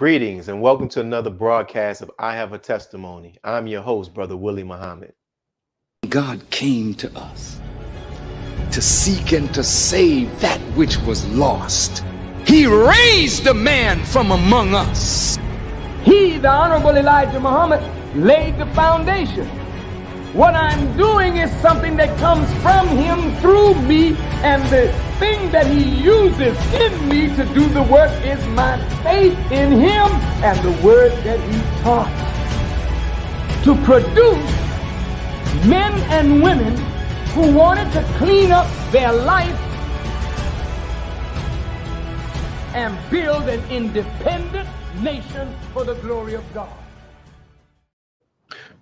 Greetings and welcome to another broadcast of I Have a Testimony. I'm your host, Brother Willie Muhammad. God came to us to seek and to save that which was lost. He raised a man from among us. He, the Honorable Elijah Muhammad, laid the foundation. What I'm doing is something that comes from him through me, and the thing that he uses in me to do the work is my faith in him and the word that he taught. To produce men and women who wanted to clean up their life and build an independent nation for the glory of God.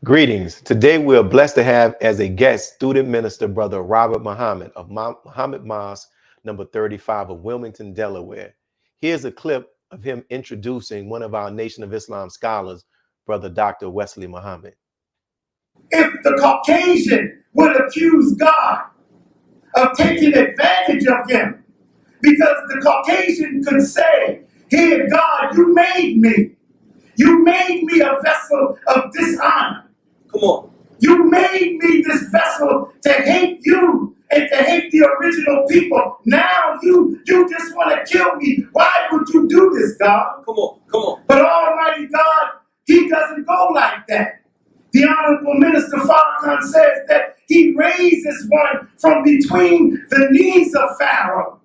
Greetings. Today we are blessed to have as a guest student minister, Brother Robert Muhammad of Muhammad Mosque, number 35 of Wilmington, Delaware. Here's a clip of him introducing one of our Nation of Islam scholars, Brother Dr. Wesley Muhammad. If the Caucasian would accuse God of taking advantage of him, because the Caucasian could say, "Here, God, you made me. You made me a vessel of dishonor. Come on. You made me this vessel to hate you and to hate the original people. Now you just want to kill me. Why would you do this, God?" Come on, come on. But Almighty God, he doesn't go like that. The Honorable Minister Farrakhan says that he raises one from between the knees of Pharaoh.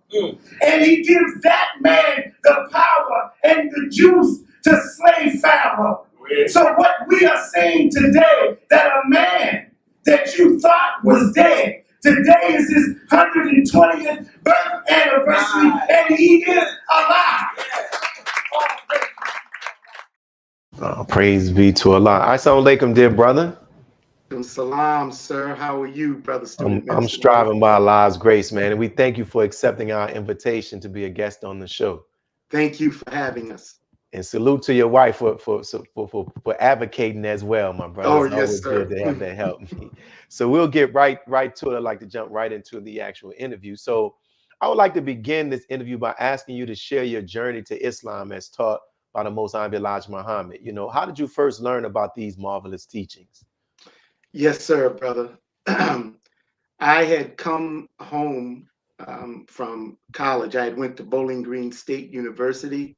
And he gives that man the power and the juice to slay Pharaoh. So what we are saying today, that a man that you thought was dead, today is his 120th birth anniversary, and he is alive. Praise be to Allah. Assalamu alaikum, dear brother. Salam, sir. How are you, brother? I'm striving by Allah's grace, man, and we thank you for accepting our invitation to be a guest on the show. Thank you for having us. And salute to your wife for advocating as well, my brother. Oh, it's yes, always sir. good to have that help me. So we'll get right to it. I'd like to jump right into the actual interview. So I would like to begin this interview by asking you to share your journey to Islam as taught by the Most Honorable Elijah Muhammad. You know, how did you first learn about these marvelous teachings? Yes, sir, brother. I had come home from college. I had went to Bowling Green State University,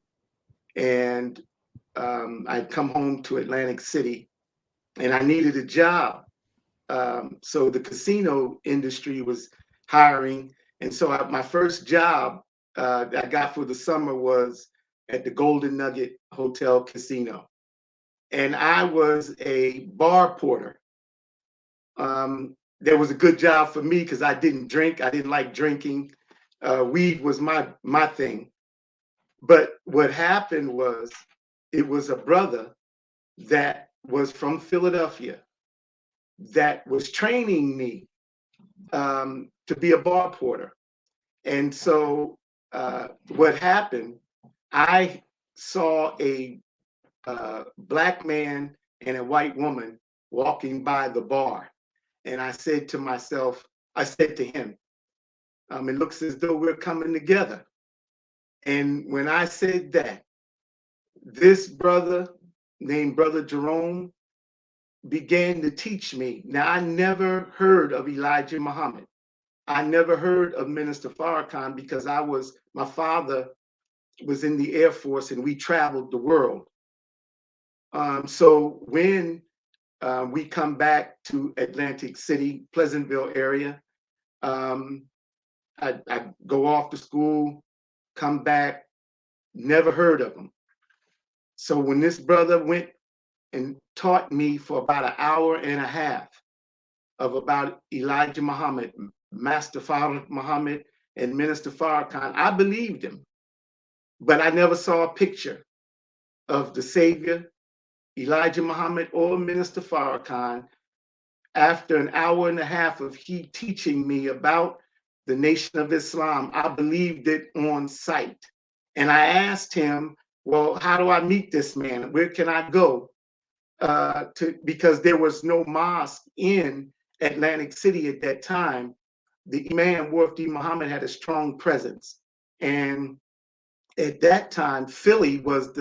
and I'd come home to Atlantic City, and I needed a job. So the casino industry was hiring, and so my first job I got for the summer was at the Golden Nugget Hotel Casino, and I was a bar porter. There was a good job for me because I didn't drink. I didn't like drinking. Weed was my thing. But what happened was, it was a brother that was from Philadelphia that was training me to be a bar porter. And so what happened, I saw a black man and a white woman walking by the bar. And I said to myself, I said to him, it looks as though we're coming together. And when I said that, this brother named Brother Jerome began to teach me. Now, I never heard of Elijah Muhammad. I never heard of Minister Farrakhan because my father was in the Air Force and we traveled the world. So when we come back to Atlantic City, Pleasantville area, I go off to school, come back, never heard of him. So when this brother went and taught me for about an hour and a half about Elijah Muhammad, Master Farrakhan Muhammad, and Minister Farrakhan, I believed him. But I never saw a picture of the Savior, Elijah Muhammad, or Minister Farrakhan. After an hour and a half of he teaching me about the Nation of Islam, I believed it on sight. And I asked him, well, how do I meet this man? Where can I go? Because there was no mosque in Atlantic City at that time. The Imam Wafdi Muhammad had a strong presence. And at that time, Philly was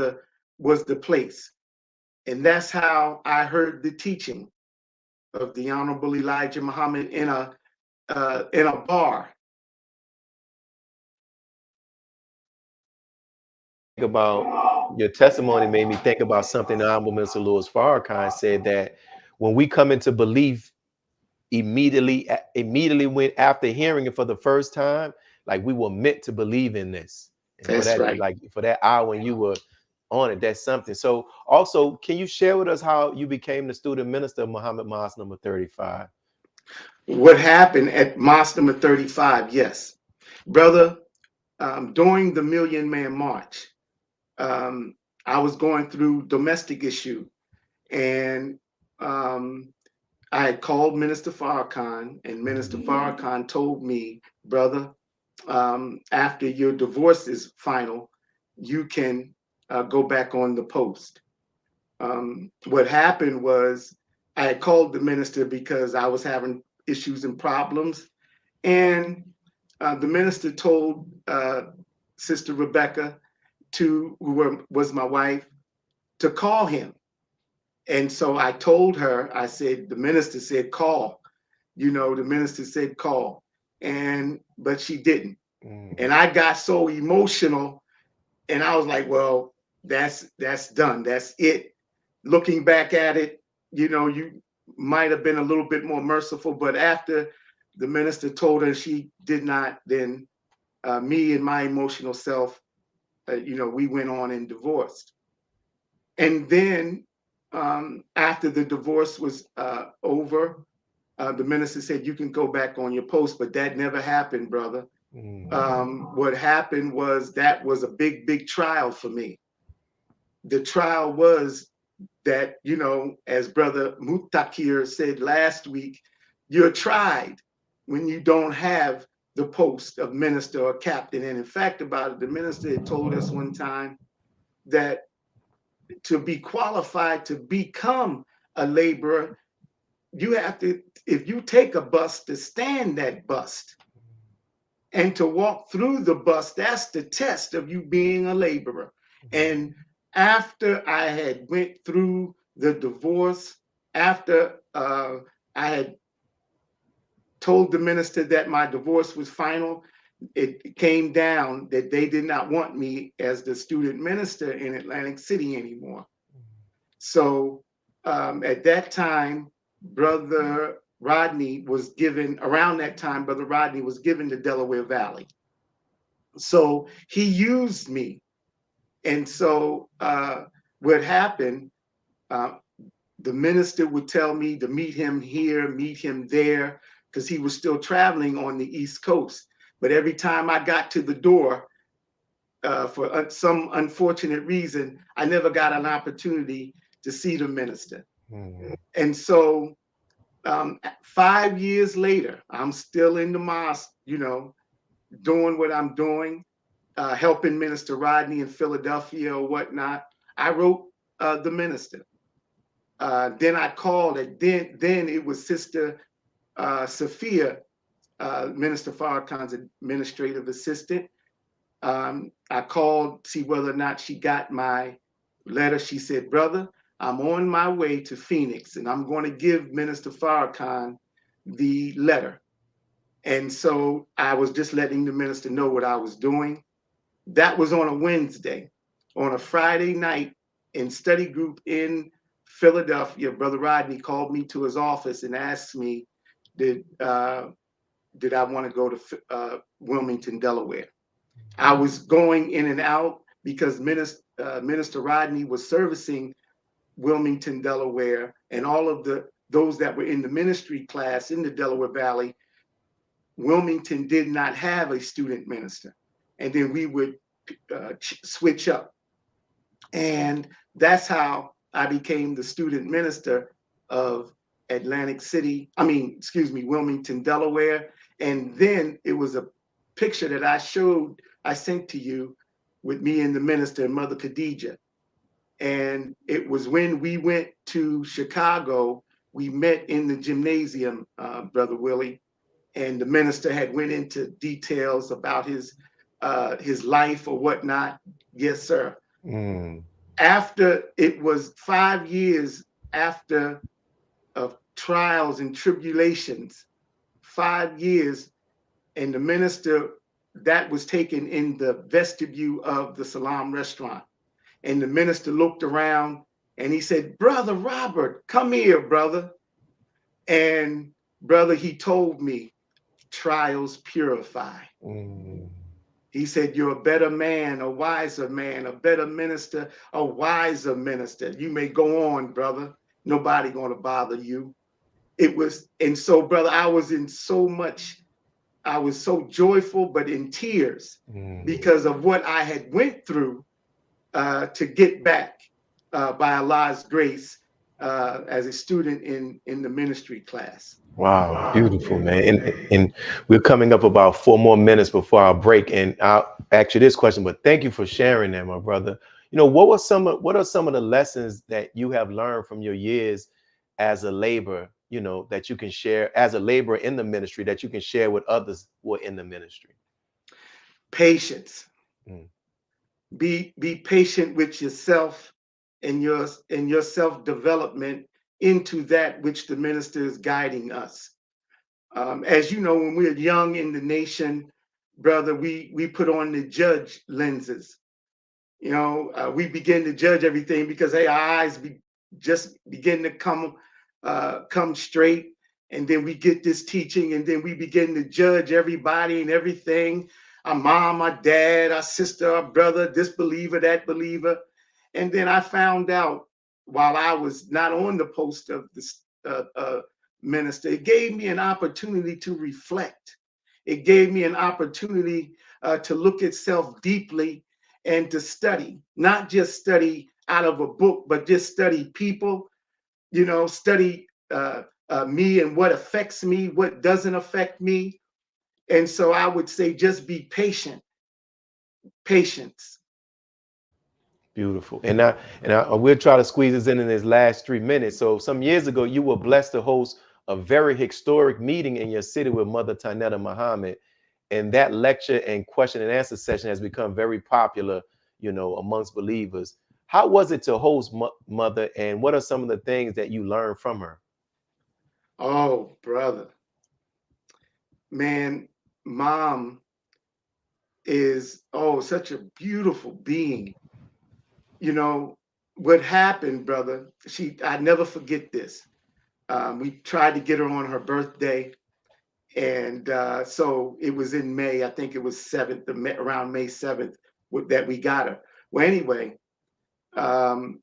was the place. And that's how I heard the teaching of the Honorable Elijah Muhammad in a bar. About your testimony made me think about something the Honorable Minister Louis Farrakhan said, that when we come into belief, immediately went after hearing it for the first time, like we were meant to believe in this. And for That's that, right. like for that hour when you were on it, that's something. So also, can you share with us how you became the student minister of Muhammad Mosque number 35? What happened at Mosque number 35? Yes, brother. During the Million Man March, I was going through domestic issue, and I had called Minister Farrakhan, and Minister Farrakhan told me, brother, after your divorce is final, you can go back on the post. What happened was I had called the minister because I was having issues and problems, and the minister told Sister Rebecca, who was my wife, to call him. And so I told her, I said, the minister said, call. The minister said, call. But she didn't. And I got so emotional, and I was like, well, that's done. That's it. Looking back at it, you might have been a little bit more merciful. But after the minister told her she did not, then me and my emotional self, we went on and divorced. And then after the divorce was over, the minister said, you can go back on your post, but that never happened, brother. What happened was that was a big, big trial for me. The trial was that, as Brother Mutakir said last week, you're tried when you don't have the post of minister or captain. And in fact, about it, the minister had told us one time that to be qualified to become a laborer, you have to, if you take a bus, to stand that bus and to walk through the bus, that's the test of you being a laborer. And after I had went through the divorce, after I had told the minister that my divorce was final, it came down that they did not want me as the student minister in Atlantic City anymore. So at that time, Brother Rodney was given, around that time, Brother Rodney was given the Delaware Valley. So he used me. And so what happened, the minister would tell me to meet him here, meet him there, because he was still traveling on the East Coast. But every time I got to the door, for some unfortunate reason, I never got an opportunity to see the minister. And so 5 years later, I'm still in the mosque, doing what I'm doing, helping Minister Rodney in Philadelphia or whatnot. I wrote the minister. Then I called it. Then it was Sister Sophia, Minister Farrakhan's administrative assistant. I called to see whether or not she got my letter. She said, brother, I'm on my way to Phoenix and I'm going to give Minister Farrakhan the letter. And so I was just letting the minister know what I was doing. That was on a Wednesday. On a Friday night in study group in Philadelphia, Brother Rodney called me to his office and asked me, did I want to go to Wilmington, Delaware? I was going in and out because Minister Rodney was servicing Wilmington, Delaware, and all of those that were in the ministry class in the Delaware Valley. Wilmington did not have a student minister, and then we would switch up, and that's how I became the student minister of Wilmington, Delaware. And then it was a picture that I sent to you with me and the minister and Mother Khadija. And it was when we went to Chicago, we met in the gymnasium, Brother Willie, and the minister had went into details about his life or whatnot. Yes, sir. After it was 5 years after of trials and tribulations, 5 years, and the minister that was taken in the vestibule of the Salam restaurant. And the minister looked around and he said, "Brother Robert, come here, brother." And brother, he told me, trials purify. He said, "You're a better man, a wiser man, a better minister, a wiser minister. You may go on, brother. Nobody gonna bother you." It was, and so, brother, I was so joyful, but in tears because of what I had went through to get back by Allah's grace as a student in the ministry class. Wow, beautiful, man. And we're coming up about 4 more minutes before our break, and I'll ask you this question, but thank you for sharing that, my brother. You know, what are some of the lessons that you have learned from your years as a laborer, you know, that you can share as a laborer in the ministry that you can share with others who are in the ministry? Patience. Be patient with yourself and your self-development into that which the minister is guiding us. As you know, when we're young in the nation, brother, we put on the judge lenses. You know, we begin to judge everything because, hey, our eyes just begin to come straight, and then we get this teaching, and then we begin to judge everybody and everything. Our mom, our dad, our sister, our brother, this believer, that believer. And then I found out while I was not on the post of the minister, it gave me an opportunity to reflect. It gave me an opportunity to look at self deeply and to study, not just study out of a book, but just study people, you know, study me and what affects me, what doesn't affect me. And so I would say just be patient. Patience. Beautiful. And we'll try to squeeze this in this last 3 minutes. So some years ago, you were blessed to host a very historic meeting in your city with Mother Tanetta Muhammad. And that lecture and question and answer session has become very popular, you know, amongst believers. How was it to host Mother, and what are some of the things that you learned from her? Oh, brother. Man, mom is, such a beautiful being. You know, what happened, brother, I never forget this. We tried to get her on her birthday. And so it was in May, I think it was 7th, around May 7th, that we got her. Well, anyway, those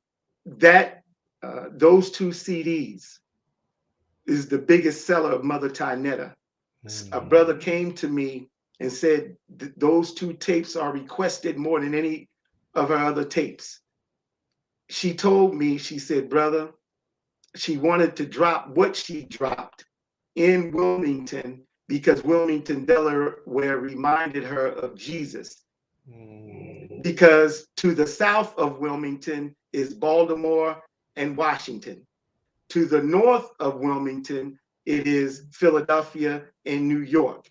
2 CDs is the biggest seller of Mother Tanetta. A brother came to me and said those 2 tapes are requested more than any of her other tapes. She told me, she said, brother, she wanted to drop what she dropped in Wilmington because Wilmington, Delaware reminded her of Jesus. Because to the south of Wilmington is Baltimore and Washington. To the north of Wilmington, it is Philadelphia and New York.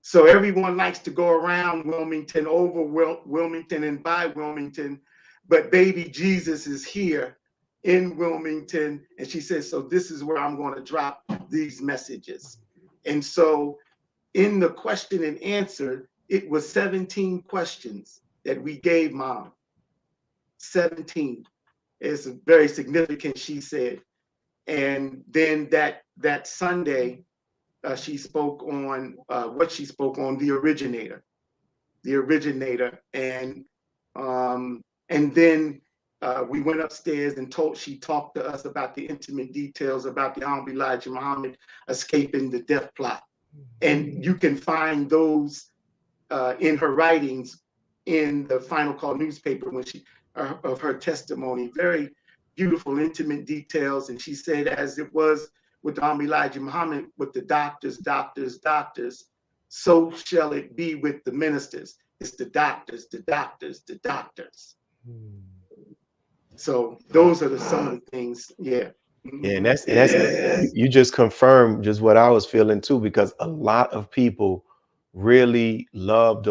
So everyone likes to go around Wilmington, over Wilmington and by Wilmington, but baby Jesus is here in Wilmington. And she says, so this is where I'm going to drop these messages. And so in the question and answer, it was 17 questions that we gave mom. 17. It's very significant, she said. And then that Sunday, she spoke on the originator, and then we went upstairs and she talked to us about the intimate details about the Honorable Elijah Muhammad escaping the death plot. And you can find those in her writings in the Final Call newspaper when of her testimony. Very beautiful, intimate details. And she said, as it was with the Honorable Elijah Muhammad, with the doctors, so shall it be with the ministers. It's the doctors. So those are some of the things. Yeah. Yeah, and that's you just confirmed just what I was feeling too, because a lot of people really love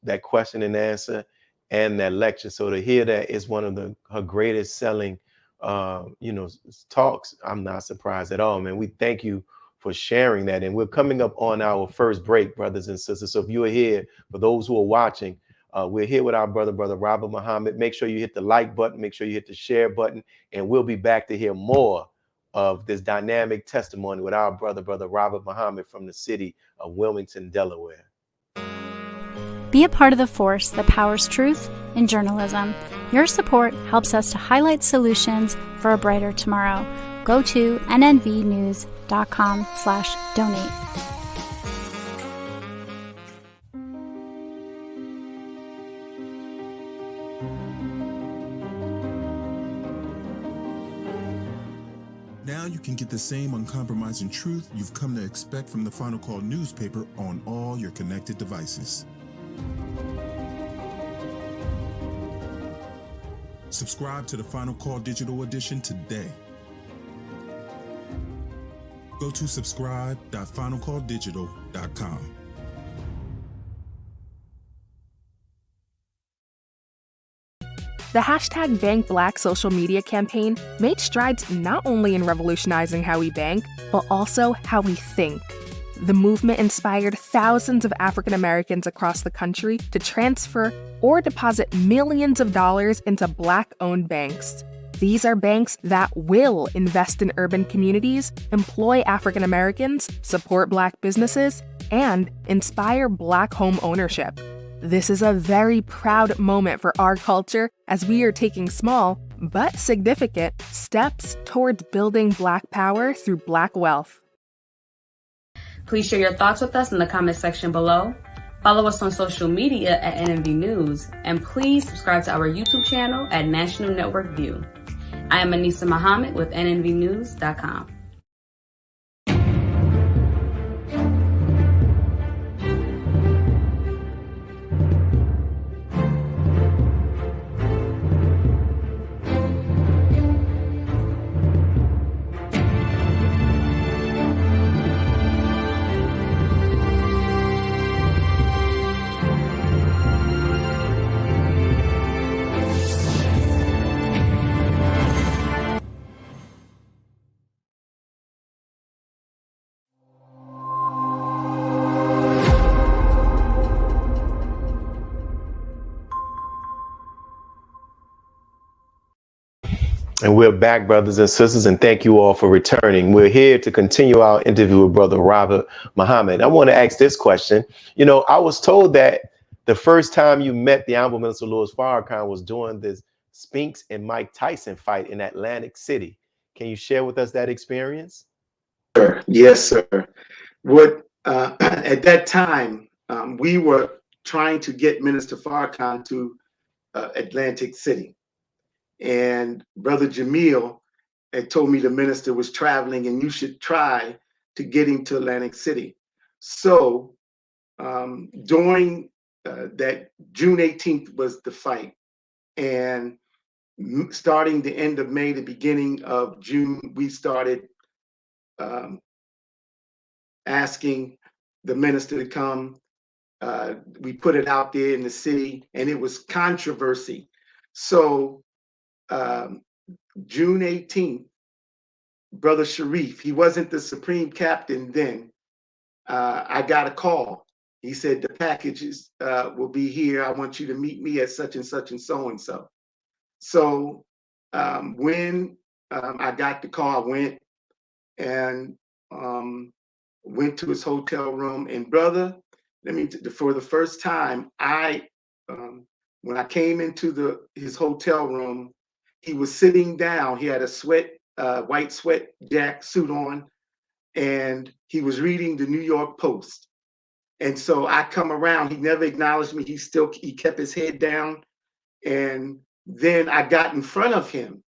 that question and answer, and that lecture. So to hear that is one of her greatest selling, talks, I'm not surprised at all, man. We thank you for sharing that. And we're coming up on our first break, brothers and sisters. So if you are here, for those who are watching, we're here with our brother Robert Muhammad. Make sure you hit the like button, make sure you hit the share button, and we'll be back to hear more of this dynamic testimony with our brother Robert Muhammad from the city of Wilmington, Delaware. Be a part of the force that powers truth in journalism. Your support helps us to highlight solutions for a brighter tomorrow. Go to nnvnews.com/donate. Now you can get the same uncompromising truth you've come to expect from the Final Call newspaper on all your connected devices. Subscribe to the Final Call Digital Edition today. Go to subscribe.finalcalldigital.com. The hashtag #BankBlack social media campaign made strides not only in revolutionizing how we bank, but also how we think. The movement inspired thousands of African Americans across the country to transfer or deposit millions of dollars into Black-owned banks. These are banks that will invest in urban communities, employ African Americans, support Black businesses, and inspire Black home ownership. This is a very proud moment for our culture as we are taking small, but significant, steps towards building Black power through Black wealth. Please share your thoughts with us in the comment section below. Follow us on social media at NNV News, and please subscribe to our YouTube channel at National Network View. I am Anissa Muhammad with nnvnews.com. And we're back, brothers and sisters, and thank you all for returning. We're here to continue our interview with Brother Robert Muhammad. I want to ask this question. I was told that the first time you met the Honorable Minister Louis Farrakhan was during this Spinks and Mike Tyson fight in Atlantic City. Can you share with us that experience? Yes, sir. At that time, we were trying to get Minister Farrakhan to Atlantic City. And Brother Jamil had told me the minister was traveling and you should try to get him to Atlantic City. So during that June 18th was the fight. And starting the end of May, the beginning of June, we started asking the minister to come. We put it out there in the city and it was controversy. So June 18th, Brother Sharif, he wasn't the supreme captain then. I got a call. He said, the packages will be here. I want you to meet me at such and such and so and so. So when I got the call, I went and went to his hotel room. And brother, for the first time, when I came into his hotel room, he was sitting down. He had a white sweat jack suit on, and he was reading the New York Post. And so I come around, he never acknowledged me. He kept his head down. And then I got in front of him.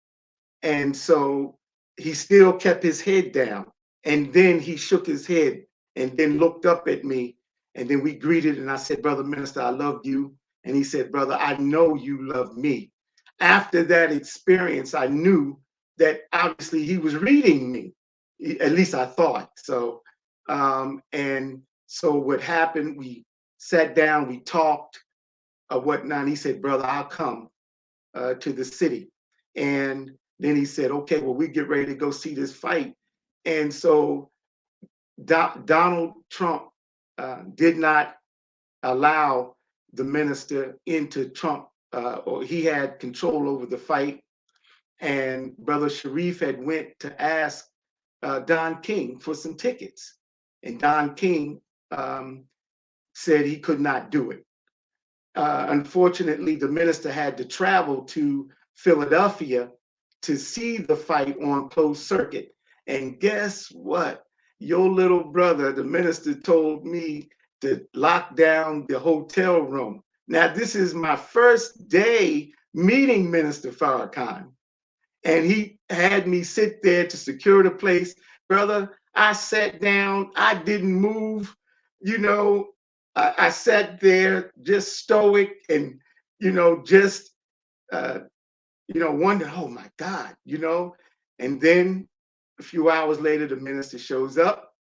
And so he still kept his head down. And then he shook his head and then looked up at me. And then we greeted, and I said, Brother Minister, I love you. And he said, brother, I know you love me. After that experience, I knew that obviously he was reading me. At least I thought so. And so what happened, we sat down, we talked, or whatnot. He said, brother, I'll come to the city. And then he said, okay, well, we get ready to go see this fight. And so Donald Trump did not allow the minister into Trump, or he had control over the fight. And Brother Sharif had went to ask Don King for some tickets. And Don King said he could not do it. Unfortunately, the minister had to travel to Philadelphia to see the fight on closed circuit. And guess what? Your little brother, the minister, told me to lock down the hotel room. Now, this is my first day meeting Minister Farrakhan. And he had me sit there to secure the place. Brother, I sat down, I didn't move, you know, I sat there just stoic and, just, wondering, oh my God, and then a few hours later, the minister shows up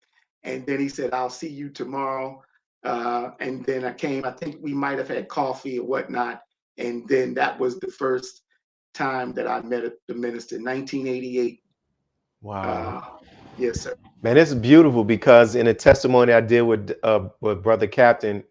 and then he said, I'll see you tomorrow. And then I came, I think we might've had coffee or whatnot. And then that was the first time that I met the minister in 1988. Wow. Yes, sir. Man, this is beautiful because in a testimony I did with Brother Captain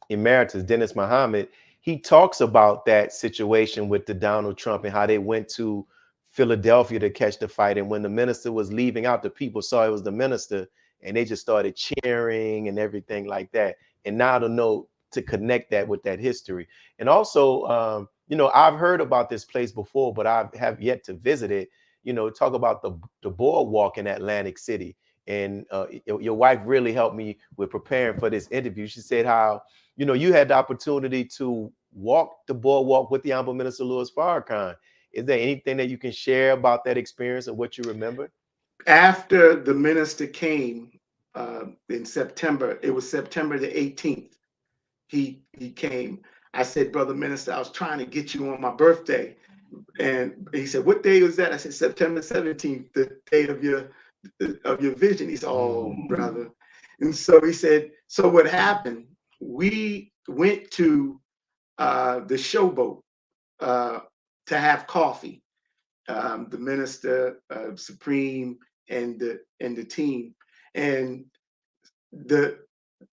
Emeritus Dennis Muhammad, he talks about that situation with the Donald Trump and how they went to Philadelphia to catch the fight. And when the minister was leaving out, the people saw it was the minister and they just started cheering and everything like that. And now to know to connect that with that history. And also, I've heard about this place before, but I have yet to visit it. Talk about the boardwalk in Atlantic City. And your wife really helped me with preparing for this interview. She said how, you had the opportunity to walk the boardwalk with the Honorable Minister Louis Farrakhan. Is there anything that you can share about that experience and what you remember? After the minister came in September, it was September the 18th, he came. I said, Brother Minister, I was trying to get you on my birthday. And he said, what day was that? I said, September 17th, the day of your vision. He said, oh, brother. And so he said, so what happened? We went to the Showboat to have coffee. The minister, Supreme, and the team. And the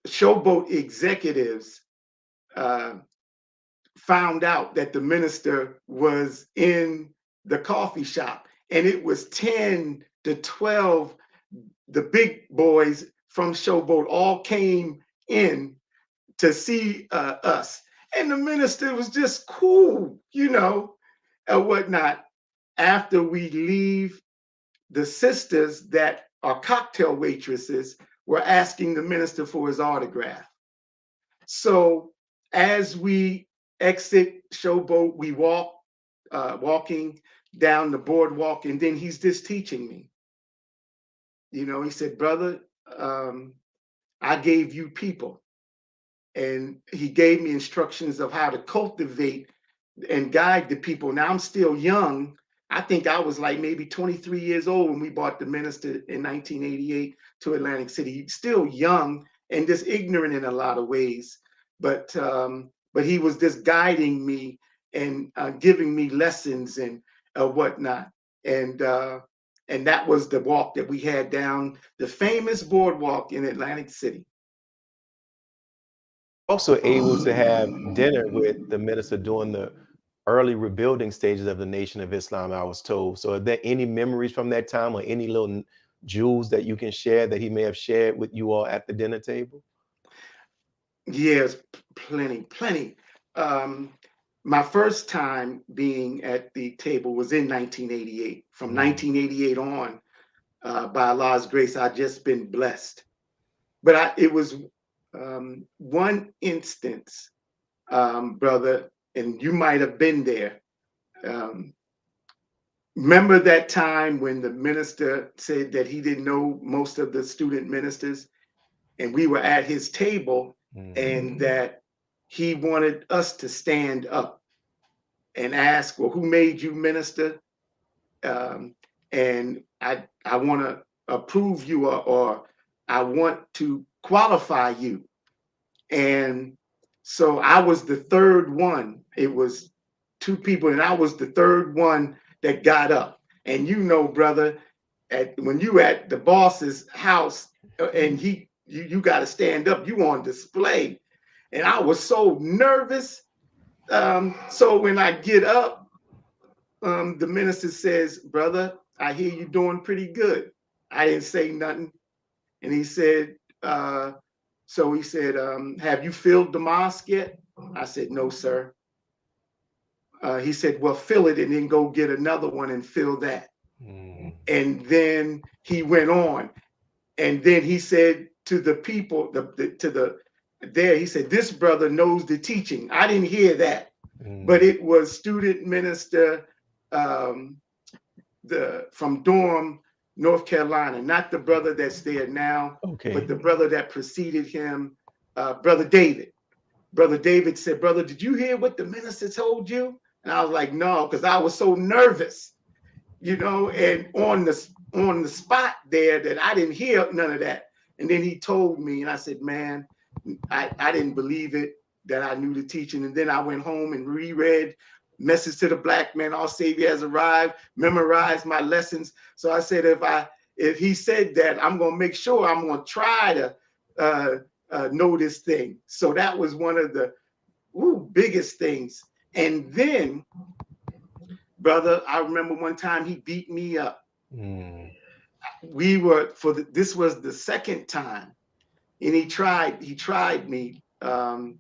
Showboat executives found out that the minister was in the coffee shop, and it was 10 to 12, the big boys from Showboat all came in to see us. And the minister was just cool, and whatnot. After we leave, the sisters that are cocktail waitresses were asking the minister for his autograph. So as we exit Showboat, we walking down the boardwalk, and then he's just teaching me. He said, brother, I gave you people. And he gave me instructions of how to cultivate and guide the people. Now I'm still young. I think I was like maybe 23 years old when we brought the minister in 1988 to Atlantic City. He's still young and just ignorant in a lot of ways. But he was just guiding me and giving me lessons and whatnot. And that was the walk that we had down the famous boardwalk in Atlantic City. Also able to have dinner with the minister during the early rebuilding stages of the Nation of Islam, I was told. So are there any memories from that time or any little jewels that you can share that he may have shared with you all at the dinner table? Yes, plenty. My first time being at the table was in 1988. From 1988 on, by Allah's grace, I've just been blessed. But it was one instance, brother, and you might have been there. Remember that time when the minister said that he didn't know most of the student ministers, and we were at his table, and that he wanted us to stand up and ask, well, who made you minister? And I want to approve you, or I want to qualify you. And So I was the third one. It was two people, and I was the third one that got up. And you know, brother, when you at the boss's house and you got to stand up, you on display. And I was so nervous. So when I get up, the minister says, brother, I hear you doing pretty good. I didn't say nothing. And he said, have you filled the mosque yet? I said, no, sir. He said, well, fill it and then go get another one and fill that. And then he went on. And then he said to the people, he said, this brother knows the teaching. I didn't hear that, but it was student minister from Durham, North Carolina, not the brother that's there now, but the brother that preceded him, Brother David. Brother David said, brother, did you hear what the minister told you? And I was like, no, because I was so nervous, and on the spot there that I didn't hear none of that. And then he told me, and I said, man, I didn't believe it, that I knew the teaching. And then I went home and reread Message to the Black Man, Our Savior Has Arrived, memorized my lessons. So I said, if he said that, I'm going to make sure I'm going to try to know this thing. So that was one of the biggest things. And then, brother, I remember one time he beat me up. This was the second time, and he tried me. And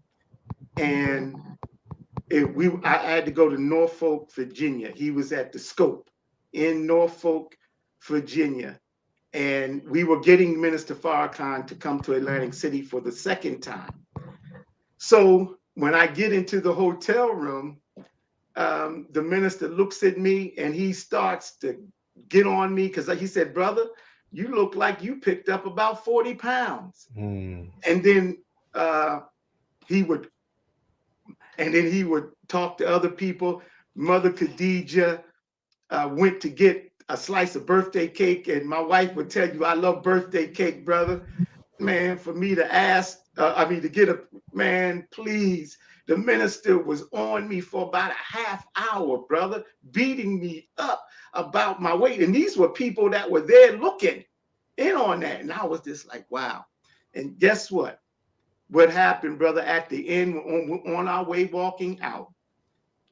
I had to go to Norfolk, Virginia. He was at the Scope in Norfolk, Virginia. And we were getting Minister Farrakhan to come to Atlantic City for the second time. So when I get into the hotel room, the minister looks at me and he starts to get on me because he said, brother, you look like you picked up about 40 pounds. And then he would talk to other people. Mother Khadijah went to get a slice of birthday cake, and my wife would tell you, I love birthday cake, brother. Man, for me to ask, please. The minister was on me for about a half hour, brother, beating me up about my weight. And these were people that were there looking in on that. And I was just like, wow. And guess what? What happened, brother, at the end, on our way walking out,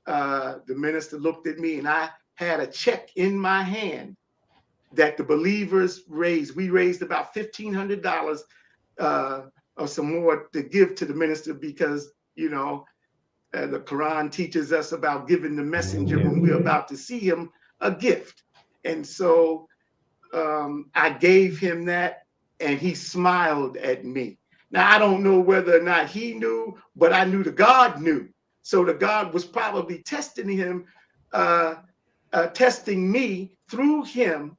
the minister looked at me and I had a check in my hand that the believers raised. We raised about $1,500 or some more to give to the minister because, the Quran teaches us about giving the messenger when we're about to see him a gift. And so I gave him that and he smiled at me. Now, I don't know whether or not he knew, but I knew the God knew. So the God was probably testing him, testing me through him.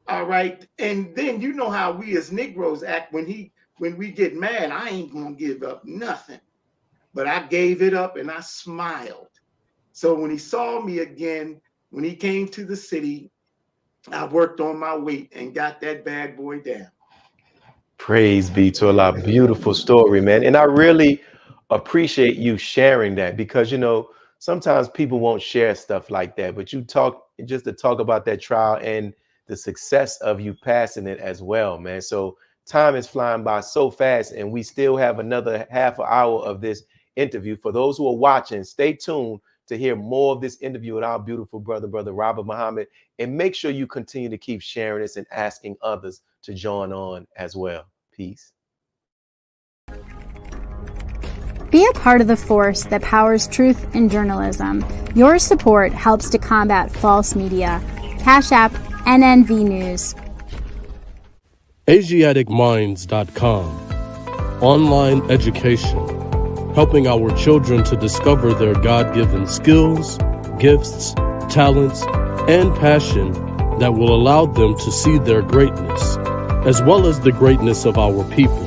All right. And then you know how we as Negroes act when we get mad. I ain't going to give up nothing. But I gave it up and I smiled. So when he saw me again, when he came to the city, I worked on my weight and got that bad boy down. Praise be to Allah. Beautiful story, man. And I really appreciate you sharing that because, sometimes people won't share stuff like that, but you talk about that trial and the success of you passing it as well, man. So time is flying by so fast and we still have another half an hour of this interview. For those who are watching, stay tuned to hear more of this interview with our beautiful brother Robert Muhammad, and make sure you continue to keep sharing this and asking others to join on as well. Peace. Be a part of the force that powers truth in journalism. Your support helps to combat false media. Cash App NNV News. AsiaticMinds.com. Online education, helping our children to discover their God-given skills, gifts, talents, and passion that will allow them to see their greatness, as well as the greatness of our people.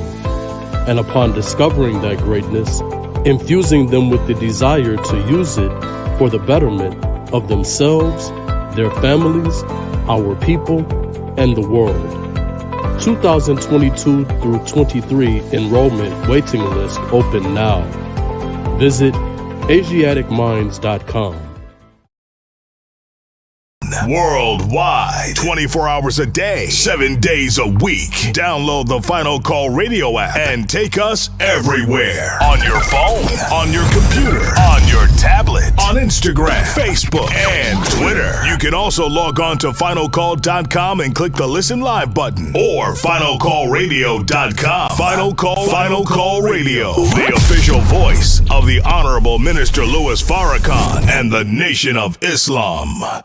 And upon discovering that greatness, infusing them with the desire to use it for the betterment of themselves, their families, our people, and the world. 2022 through 23 enrollment waiting list open now. Visit AsiaticMinds.com. Worldwide, 24 hours a day, 7 days a week. Download the Final Call Radio app and take us everywhere. On your phone, on your computer, on your tablet, on Instagram, Facebook, and Twitter. You can also log on to finalcall.com and click the Listen Live button or finalcallradio.com. Final Call Radio, the official voice of the Honorable Minister Louis Farrakhan and the Nation of Islam.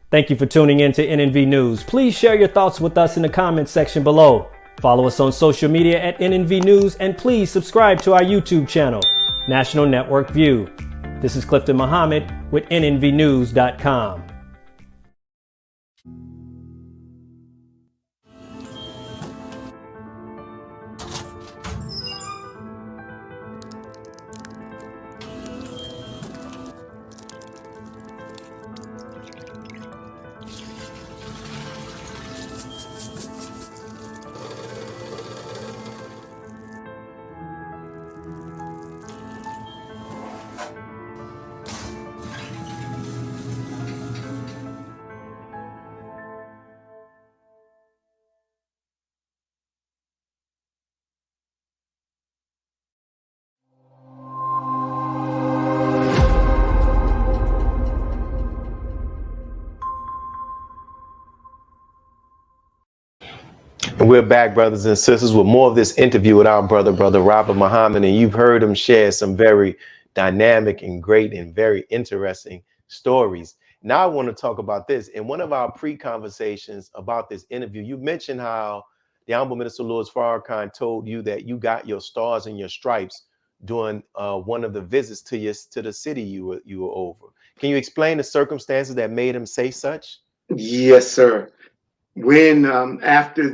Thank you for tuning in to NNV News. Please share your thoughts with us in the comments section below. Follow us on social media at NNV News, and please subscribe to our YouTube channel, National Network View. This is Clifton Muhammad with NNVnews.com. And we're back, brothers and sisters, with more of this interview with our brother Robert Muhammad. And you've heard him share some very dynamic and great and very interesting stories. Now I want to talk about this. In one of our pre-conversations about this interview, you mentioned how the Honorable Minister Louis Farrakhan told you that you got your stars and your stripes during one of the visits to the city you were over. Can you explain the circumstances that made him say such? Yes, sir. When after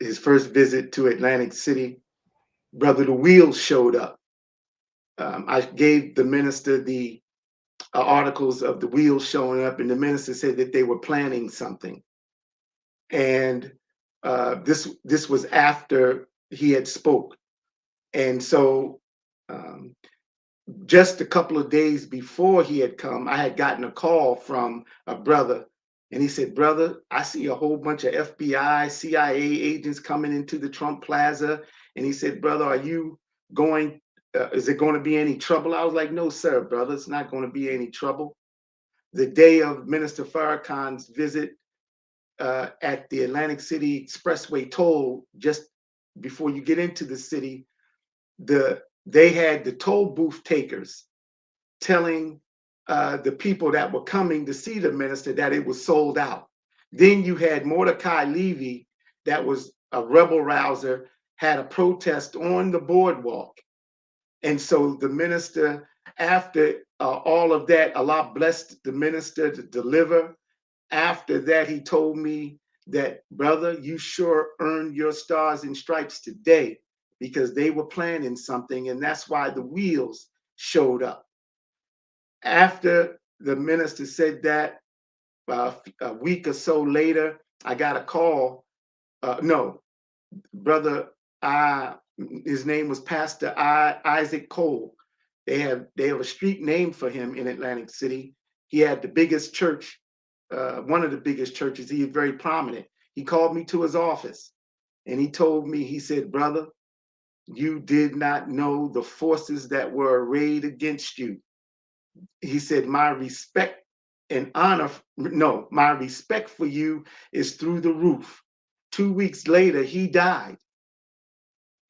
his first visit to Atlantic City, Brother the Wheels showed up. I gave the minister the articles of the Wheels showing up, and the minister said that they were planning something. And this was after he had spoke. And so just a couple of days before he had come, I had gotten a call from a brother. And he said, brother, I see a whole bunch of FBI, CIA agents coming into the Trump Plaza. And he said, brother, are you going, is it going to be any trouble? I was like, no, sir, brother, it's not going to be any trouble. The day of Minister Farrakhan's visit at the Atlantic City Expressway toll, just before you get into the city, they had the toll booth takers telling the people that were coming to see the minister that it was sold out. Then you had Mordecai Levy, that was a rebel rouser, had a protest on the boardwalk. And so the minister, after all of that, Allah blessed the minister to deliver. After that, he told me that, brother, you sure earned your stars and stripes today, because they were planning something, and that's why the Wheels showed up. After the minister said that, a week or so later, I got a call. His name was Pastor Isaac Cole. They have a street named for him in Atlantic City. He had the biggest church, one of the biggest churches. He is very prominent. He called me to his office, and he told me, he said, brother, you did not know the forces that were arrayed against you. He said, my respect and honor, no, my respect for you is through the roof. 2 weeks later, he died.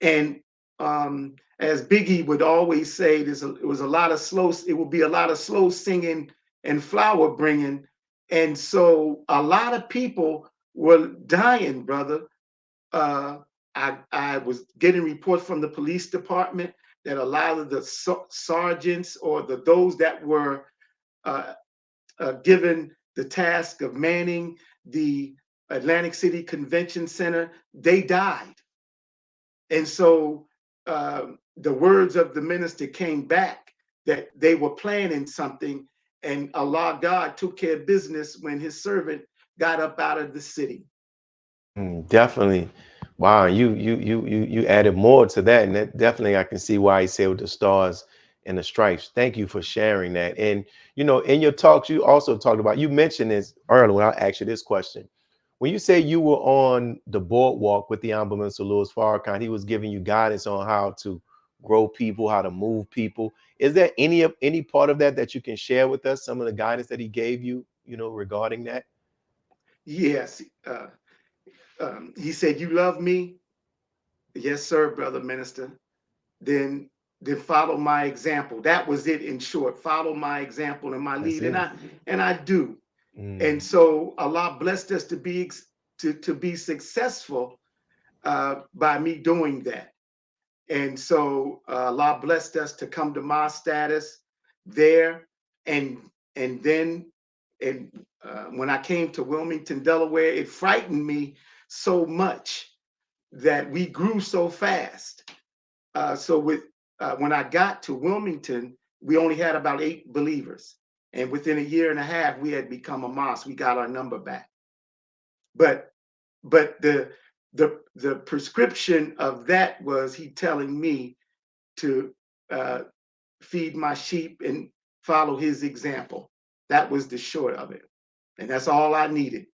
And as Biggie would always say, it will be a lot of slow singing and flower bringing. And so a lot of people were dying, brother. I was getting reports from the police department that a lot of the sergeants or those that were given the task of manning the Atlantic City Convention Center, they died. And so the words of the minister came back that they were planning something, and Allah God took care of business when his servant got up out of the city. Definitely. Wow, you added more to that, and that definitely I can see why he said with the stars and the stripes. Thank you for sharing that. And in your talks, you also talked about, you mentioned this earlier when I asked you this question. When you say you were on the boardwalk with the Honorable Minister Louis Farrakhan, he was giving you guidance on how to grow people, how to move people. Is there any part of that that you can share with us? Some of the guidance that he gave you, regarding that. Yes. He said, "You love me?" Yes, sir, brother minister. Then follow my example. That was it in short. Follow my example and my That's lead. it. And I do. And Mm. so Allah blessed us to be successful by me doing that. And so Allah blessed us to come to my status there. And then when I came to Wilmington, Delaware, it frightened me so much that we grew so fast. So when I got to Wilmington, we only had about 8 believers. And within a year and a half, we had become a mosque. We got our number back. But the prescription of that was he telling me to feed my sheep and follow his example. That was the short of it. And that's all I needed.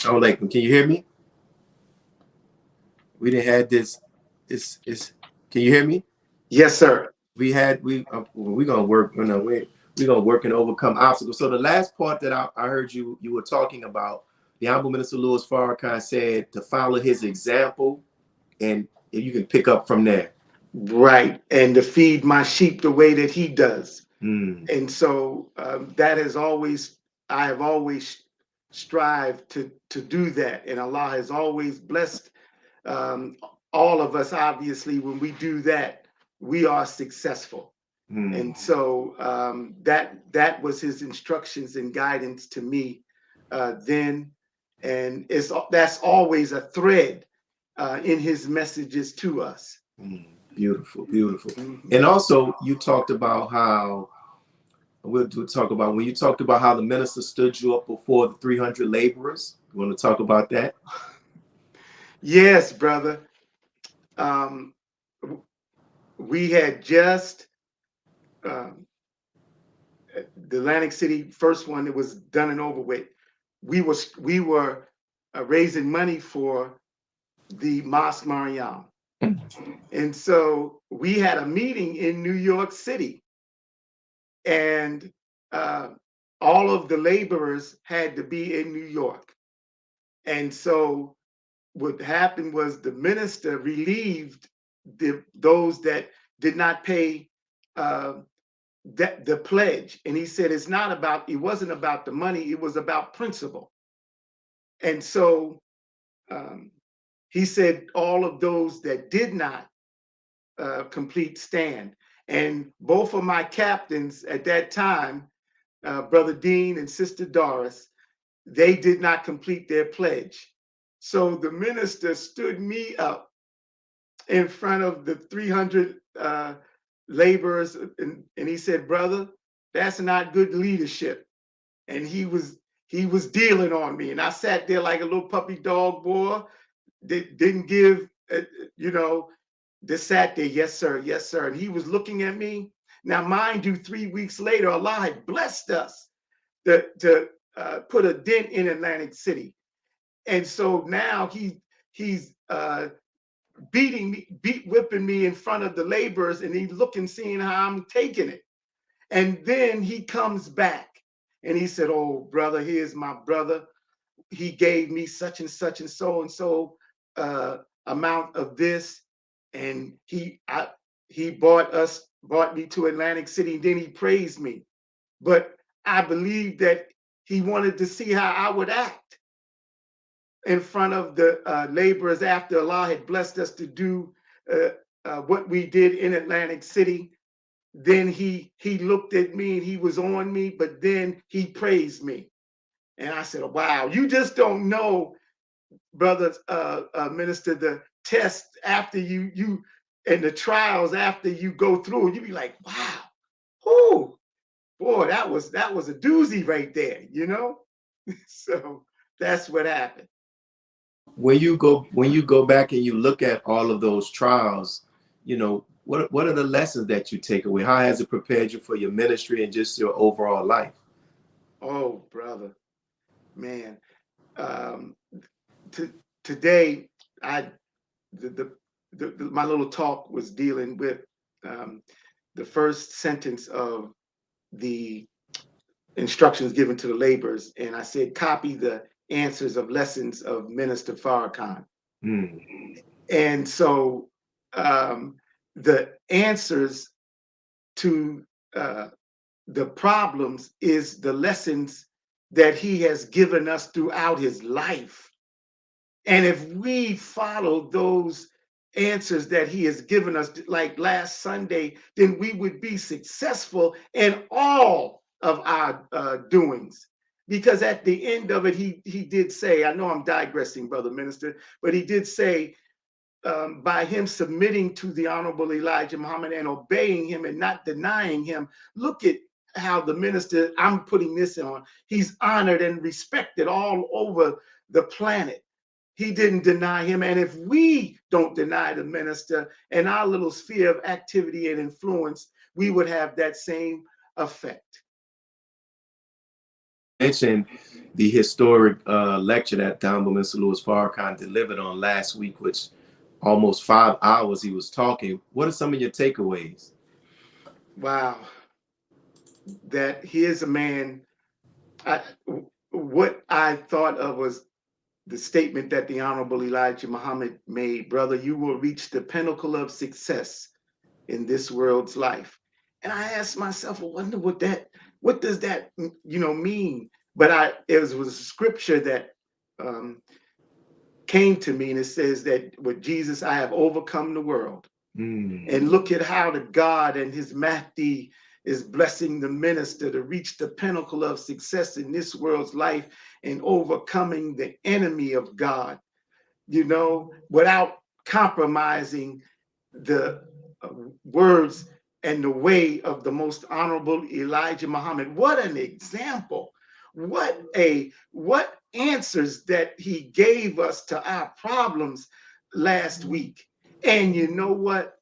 Oh, like, can you hear me? We didn't had this. It's. Can you hear me? Yes, sir. We gonna work. We gonna work and overcome obstacles. So the last part that I heard you were talking about, the Honorable Minister Louis Farrakhan said to follow his example, and if you can pick up from there. Right. And to feed my sheep the way that he does. Mm. And so that has always, I have always strived to do that. And Allah has always blessed all of us. Obviously, when we do that, we are successful. Mm. And so that was his instructions and guidance to me then. And that's always a thread in his messages to us. Mm. Beautiful, beautiful. Mm-hmm. And also, you talked about how we'll talk about when you talked about how the minister stood you up before the 300 laborers. You want to talk about that? Yes, brother. We had just the Atlantic City first one that was done and over with. we were raising money for the Mosque Mariam. And so we had a meeting in New York City, and all of the laborers had to be in New York. And so what happened was the minister relieved those that did not pay the pledge. And he said, it wasn't about the money, it was about principle. And so he said all of those that did not complete stand. And both of my captains at that time, Brother Dean and Sister Doris, they did not complete their pledge. So the minister stood me up in front of the 300 laborers, and he said, "Brother, that's not good leadership." And he was dealing on me, and I sat there like a little puppy dog, boy. Didn't give, just sat there, yes, sir, yes, sir. And he was looking at me. Now, mind you, 3 weeks later, Allah had blessed us to put a dent in Atlantic City. And so now he's whipping me in front of the laborers, and he's looking, seeing how I'm taking it. And then he comes back and he said, "Oh, brother, here's my brother. He gave me such and so amount of this, and he brought me to Atlantic City, and then he praised me." But I believe that he wanted to see how I would act in front of the laborers after Allah had blessed us to do what we did in Atlantic City. Then he looked at me and he was on me, but then he praised me. And I said, "Wow, you just don't know, brothers, minister, the test after you and the trials after you go through, you be like, wow, oh boy, that was a doozy right there, So that's what happened. When you go back and you look at all of those trials, what are the lessons that you take away? How has it prepared you for your ministry and just your overall life? Oh, brother, man. Today, my little talk was dealing with the first sentence of the instructions given to the laborers, and I said, copy the answers of lessons of Minister Farrakhan. And so the answers to the problems is the lessons that he has given us throughout his life. And if we follow those answers that he has given us, like last Sunday, then we would be successful in all of our doings. Because at the end of it, he did say, I know I'm digressing, Brother Minister, but he did say, by him submitting to the Honorable Elijah Muhammad and obeying him and not denying him, look at how the minister, I'm putting this on, he's honored and respected all over the planet. He didn't deny him. And if we don't deny the minister and our little sphere of activity and influence, we would have that same effect. Mentioned the historic lecture that Honorable Minister Louis Farrakhan delivered on last week, which almost 5 hours he was talking. What are some of your takeaways? Wow. That here's a man, what I thought of was the statement that the Honorable Elijah Muhammad made, brother, you will reach the pinnacle of success in this world's life. And I asked myself, I wonder what does that mean? But it was a scripture that came to me, and it says that with Jesus, I have overcome the world. And look at how the God and his Mahdi is blessing the minister to reach the pinnacle of success in this world's life and overcoming the enemy of God, without compromising the words and the way of the most honorable Elijah Muhammad. What an example. What answers that he gave us to our problems last week. And you know what?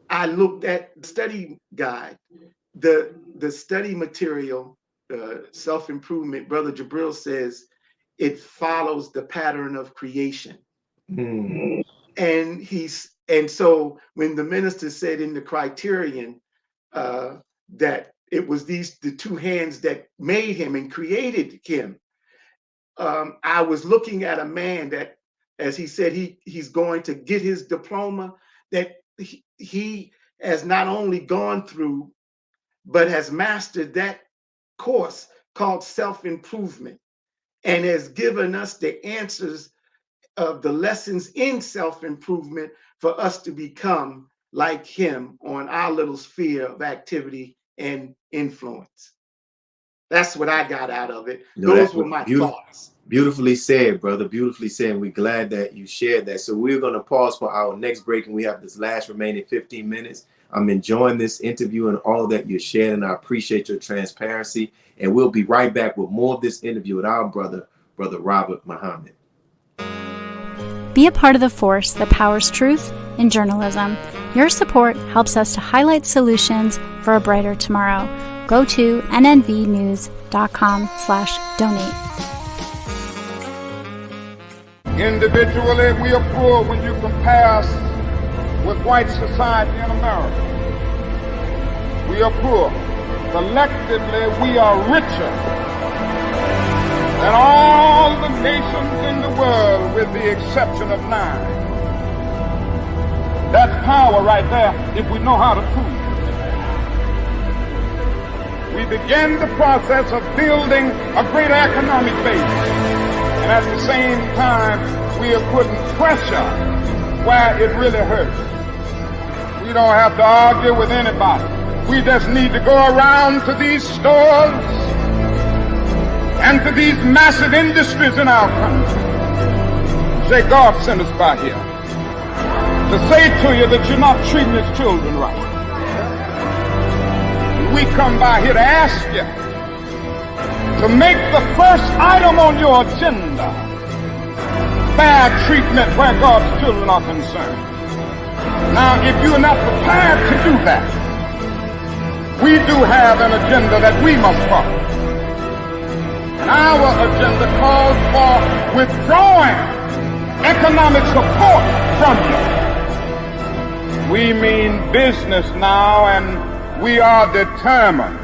I looked at the study guide, the study material, self-improvement. Brother Jabril says it follows the pattern of creation. Mm. And so when the minister said in the criterion that it was the two hands that made him and created him, I was looking at a man that, as he said, he's going to get his diploma, that he has not only gone through, but has mastered that course called self-improvement, and has given us the answers of the lessons in self-improvement for us to become like him on our little sphere of activity and influence. That's what I got out of it. Those were my thoughts. Beautifully said, brother. Beautifully said. We're glad that you shared that. So we're going to pause for our next break, and we have this last remaining 15 minutes. I'm enjoying this interview and all that you're sharing, and I appreciate your transparency. And we'll be right back with more of this interview with our brother Robert Muhammad. Be a part of the force that powers truth in journalism. Your support helps us to highlight solutions for a brighter tomorrow. Go to nnvnews.com/donate. Individually, we are poor when you compare us with white society in America. We are poor. Collectively, we are richer than all the nations in the world, with the exception of 9. That's power right there, if we know how to prove it. We began the process of building a greater economic base, and at the same time, we are putting pressure where it really hurts. We don't have to argue with anybody. We just need to go around to these stores and to these massive industries in our country. Say, God sent us by here to say to you that you're not treating His children right. We come by here to ask you to make the first item on your agenda fair treatment where God's children are concerned. Now, if you are not prepared to do that, we do have an agenda that we must follow. And our agenda calls for withdrawing economic support from you. We mean business now, and we are determined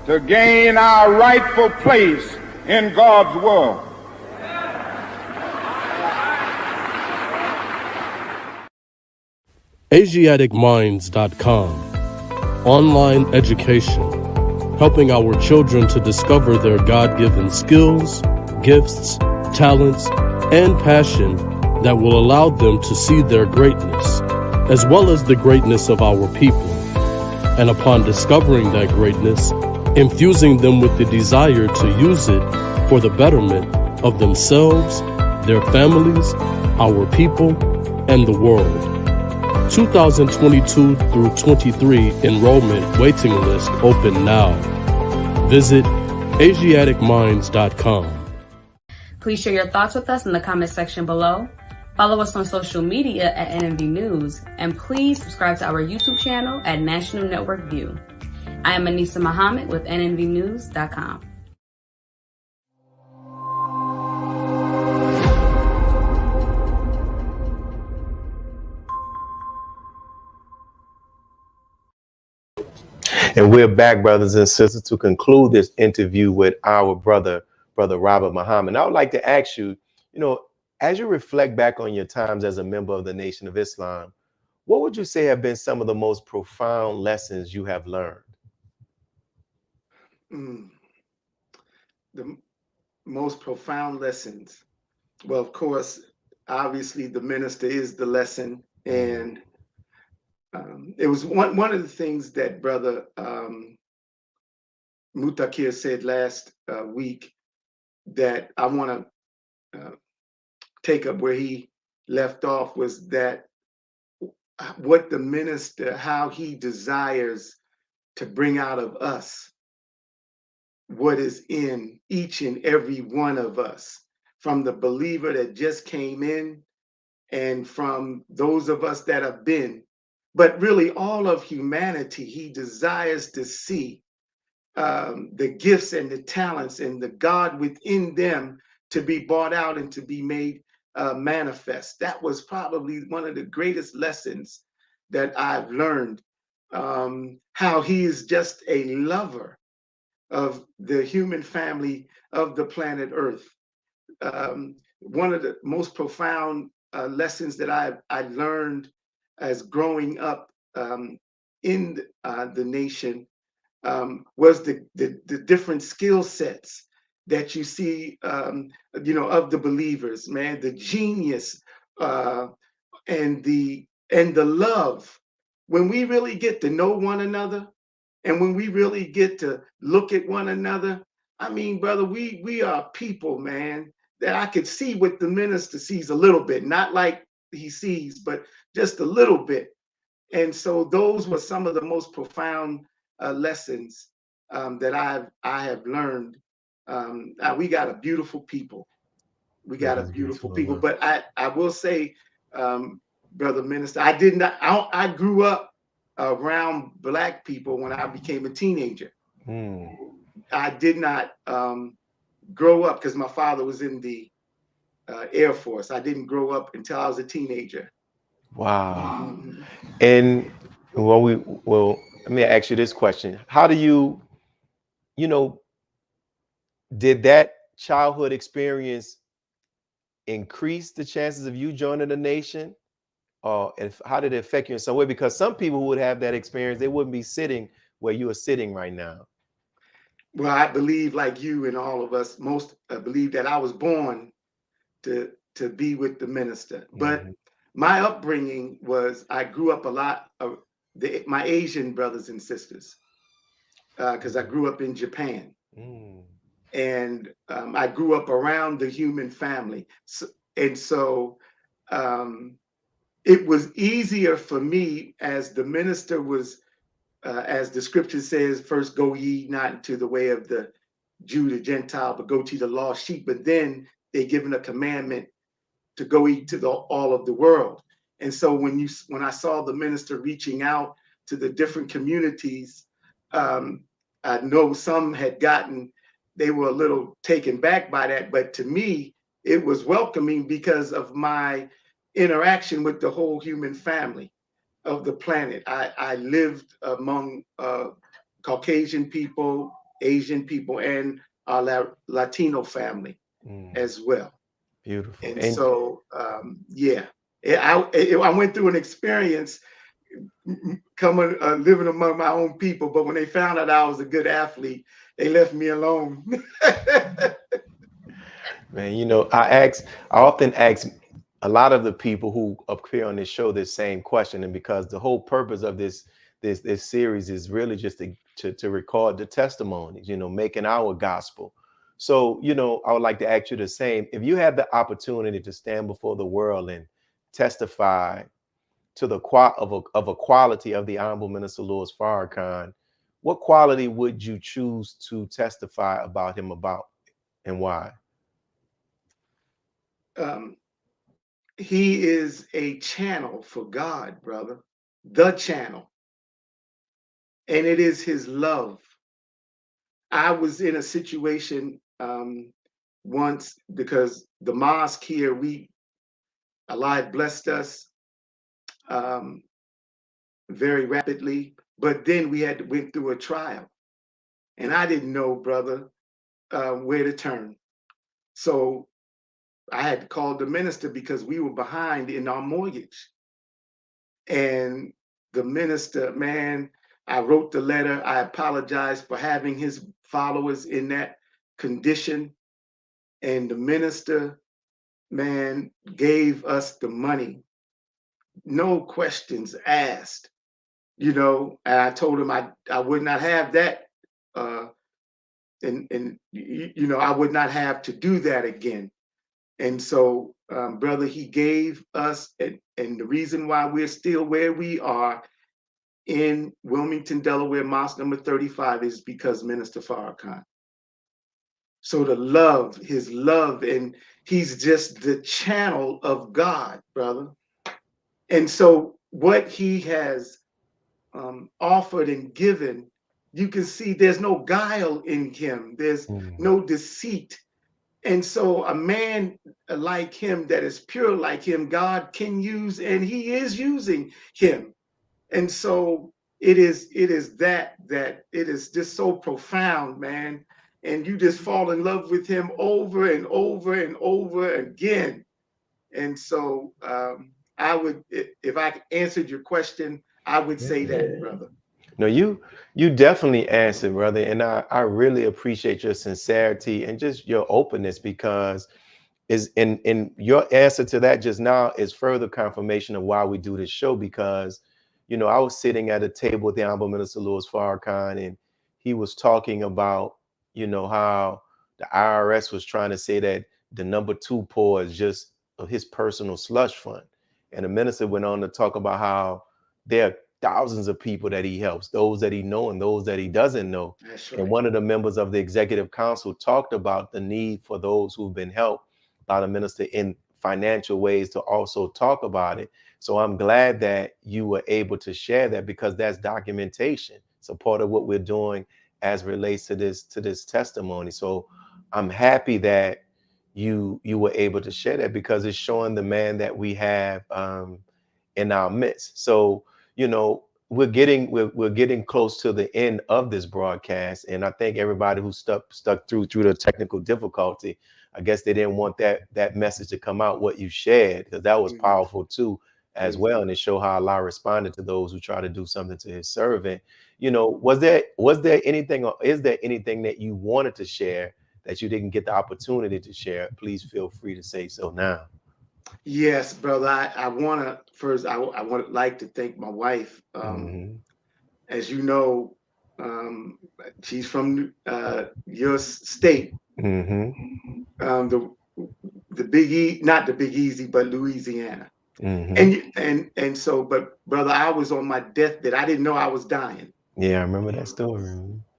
to gain our rightful place in God's world. AsiaticMinds.com. Online education, helping our children to discover their God-given skills, gifts, talents, and passion that will allow them to see their greatness, as well as the greatness of our people. And upon discovering that greatness, infusing them with the desire to use it for the betterment of themselves, their families, our people, and the world. 2022 through 23 enrollment waiting list open now. Visit AsiaticMinds.com. Please share your thoughts with us in the comment section below. Follow us on social media at NNV News, and please subscribe to our YouTube channel at National Network View. I am Willie Muhammad with NNVnews.com. And we're back, brothers and sisters, to conclude this interview with our brother Robert Muhammad. I would like to ask you, as you reflect back on your times as a member of the Nation of Islam, what would you say have been some of the most profound lessons you have learned? The most profound lessons. Well, of course, obviously the minister is the lesson. And it was one of the things that Brother Mutakir said last week that I want to take up where he left off, was that what the minister, how he desires to bring out of us what is in each and every one of us, from the believer that just came in and from those of us that have been, but really all of humanity. He desires to see the gifts and the talents and the God within them to be brought out and to be made manifest. That was probably one of the greatest lessons that I've learned, how he is just a lover of the human family of the planet Earth. One of the most profound lessons that I learned as growing up in the nation was the different skill sets that you see, of the believers, man, the genius and the love. When we really get to know one another, and when we really get to look at one another, I mean, brother, we are people, man, that I could see what the minister sees a little bit, not like he sees, but just a little bit. And so those were some of the most profound lessons that I have learned. We got a beautiful people. We got a beautiful people. But I will say, brother minister, I grew up around Black people when I became a teenager. I did not grow up because my father was in the Air Force. I didn't grow up until I was a teenager. Wow. And let me ask you this question. How do you did that childhood experience increase the chances of you joining the nation? And how did it affect you in some way? Because some people who would have that experience, they wouldn't be sitting where you are sitting right now. Well, I believe, like you and all of us, most believe that I was born to be with the minister. But my upbringing was, I grew up a lot of my Asian brothers and sisters, because I grew up in Japan. And I grew up around the human family. So it was easier for me, as the minister was, as the scripture says, first go ye not into the way of the Jew, the Gentile, but go to the lost sheep. But then they given a commandment to go eat to all of the world. And so when I saw the minister reaching out to the different communities, I know some they were a little taken back by that, but to me, it was welcoming because of my interaction with the whole human family of the planet. I lived among Caucasian people, Asian people, and our Latino family as well. Beautiful. And so, I went through an experience living among my own people, but when they found out I was a good athlete, they left me alone. Man, I often ask a lot of the people who appear on this show this same question, and because the whole purpose of this series is really just to record the testimonies, making our gospel. So, I would like to ask you the same. If you had the opportunity to stand before the world and testify to the quality of the Honorable Minister Louis Farrakhan, what quality would you choose to testify about him and why? He is a channel for God, brother, the channel. And it is his love. I was in a situation once, because the mosque here, Allah had blessed us very rapidly, but then we went through a trial, and I didn't know, brother, where to turn. So I had to call the minister because we were behind in our mortgage. And the minister, man, I wrote the letter. I apologized for having his followers in that condition. And the minister, man, gave us the money. No questions asked, and I told him I would not have that. And I would not have to do that again. And so, brother, he gave us, and the reason why we're still where we are in Wilmington, Delaware, mosque number 35, is because Minister Farrakhan. So his love, and he's just the channel of God, brother. And so what he has offered and given you can see there's no guile in him. There's no deceit. And so a man like him, that is pure like him, God can use, and he is using him. And so it is that it is just so profound, man. And you just fall in love with him over and over and over again. And so I would, if I answered your question, I would say that, brother. No, you definitely answered, brother, and I really appreciate your sincerity and just your openness, because is in your answer to that just now is further confirmation of why we do this show. Because I was sitting at a table with the Honorable Minister Louis Farrakhan, and he was talking about how the IRS was trying to say that the number 2 poor is just his personal slush fund, and the minister went on to talk about how there are thousands of people that he helps, those that he know and those that he doesn't know. That's right. And one of the members of the executive council talked about the need for those who've been helped by the minister in financial ways to also talk about it. So I'm glad that you were able to share that, because that's documentation. It's a part of what we're doing as relates to this testimony. So I'm happy that you were able to share that, because it's showing the man that we have in our midst. So we're getting close to the end of this broadcast, and I thank everybody who stuck through the technical difficulty. I guess they didn't want that message to come out, what you shared, because that was powerful too, as well, and it showed how Allah responded to those who try to do something to his servant. Was there anything, or is there anything that you wanted to share that you didn't get the opportunity to share? Please feel free to say so now. Yes, brother. I want to first, I would like to thank my wife. As you know, she's from your state. The Big E, not the Big Easy, but Louisiana. And so, but brother, I was on my deathbed. I didn't know I was dying. Yeah, I remember that story.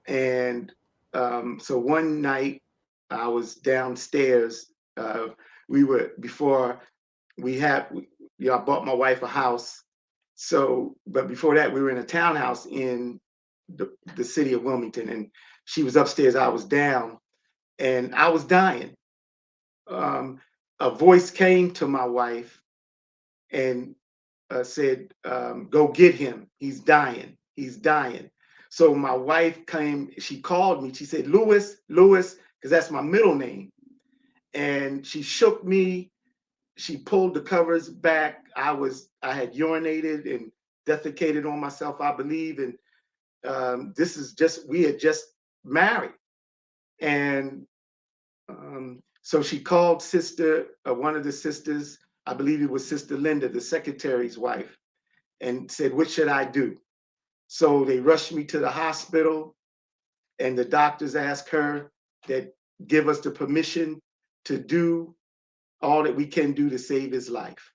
And so one night I was downstairs. I bought my wife a house. So, but before that, we were in a townhouse in the city of Wilmington, and she was upstairs, I was down, and I was dying. A voice came to my wife and said, go get him. He's dying. He's dying. So my wife came, she called me. She said, Louis, because that's my middle name. And she shook me. She pulled the covers back. I had urinated and defecated on myself, I believe. And we had just married. And so she called one of the sisters, I believe it was Sister Linda, the secretary's wife, and said, what should I do? So they rushed me to the hospital, and the doctors asked her that give us the permission to do all that we can do to save his life.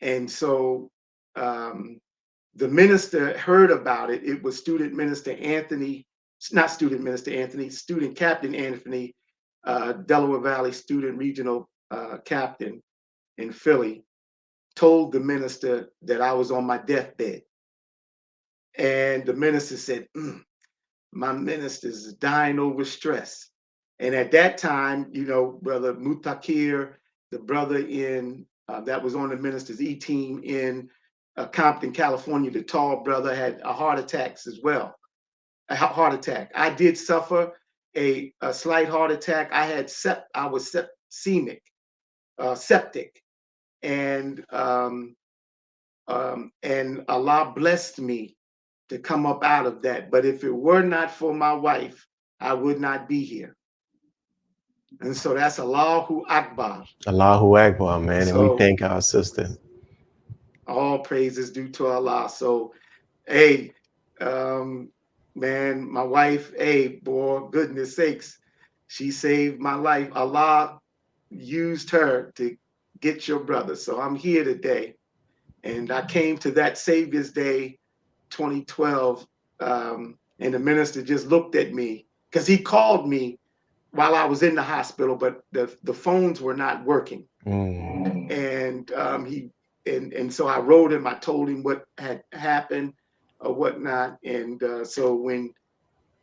And so the minister heard about it. It was Student Captain Anthony, Delaware Valley Student Regional Captain in Philly, told the minister that I was on my deathbed. And the minister said, my minister's dying over stress. And at that time, Brother Mutakir, the brother that was on the minister's E-team in Compton, California, the tall brother, had a heart attack as well. A heart attack. I did suffer a slight heart attack. I was septic, and Allah blessed me to come up out of that. But if it were not for my wife, I would not be here. And so that's Allahu Akbar. Allahu Akbar, man. And we thank our sister. All praises due to Allah. So, hey, man, my wife, hey, boy, goodness sakes, she saved my life. Allah used her to get your brother. So I'm here today. And I came to that Savior's Day 2012, and the minister just looked at me, because he called me while I was in the hospital, but the phones were not working. And so I wrote him. I told him what had happened or whatnot. And so when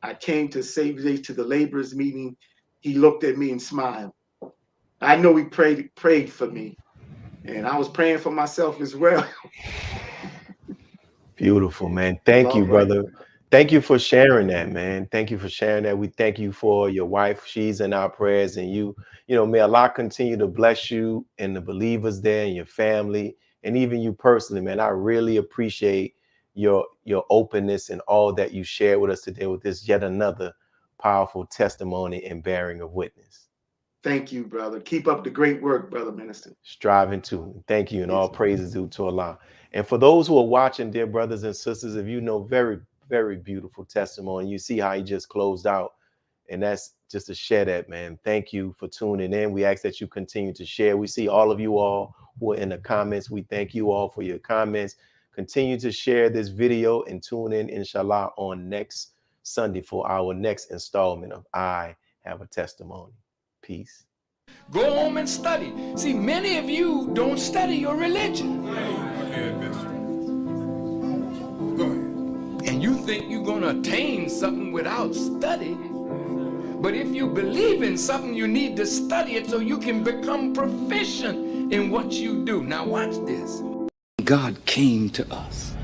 I came to Save Day to the laborers meeting. He looked at me and smiled. I know he prayed for me, and I was praying for myself as well. Beautiful, man. Thank you, brother. Thank you for sharing that, man. Thank you for sharing that. We thank you for your wife. She's in our prayers, and you know, may Allah continue to bless you and the believers there and your family, and even you personally, man. I really appreciate your openness and all that you shared with us today with this yet another powerful testimony and bearing of witness. Thank you, brother. Keep up the great work, brother minister. Striving to. Thank you, and all praises due to Allah. And for those who are watching, dear brothers and sisters, if you know, very, very beautiful testimony. You see how he just closed out, and that's just to share that, man. Thank you for tuning in. We ask that you continue to share. We see all of you all who are in the comments. We thank you all for your comments. Continue to share this video and tune in, inshallah, on next Sunday for our next installment of I Have a Testimony. Peace. Go home and study. See, many of you don't study your religion. Go ahead. And you think you're going to attain something without study. But if you believe in something, you need to study it so you can become proficient in what you do. Now watch this. God came to us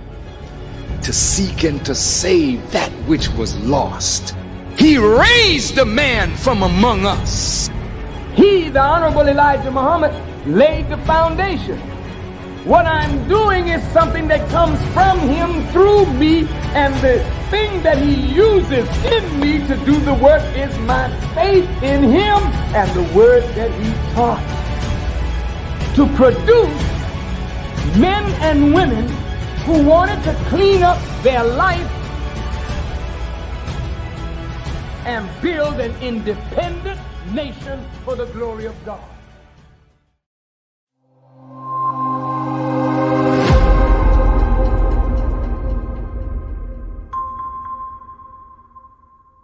to seek and to save that which was lost. He raised a man from among us. He, the Honorable Elijah Muhammad, laid the foundation. What I'm doing is something that comes from him through me, and the thing that he uses in me to do the work is my faith in him and the word that he taught. To produce men and women who wanted to clean up their life and build an independent nation for the glory of God.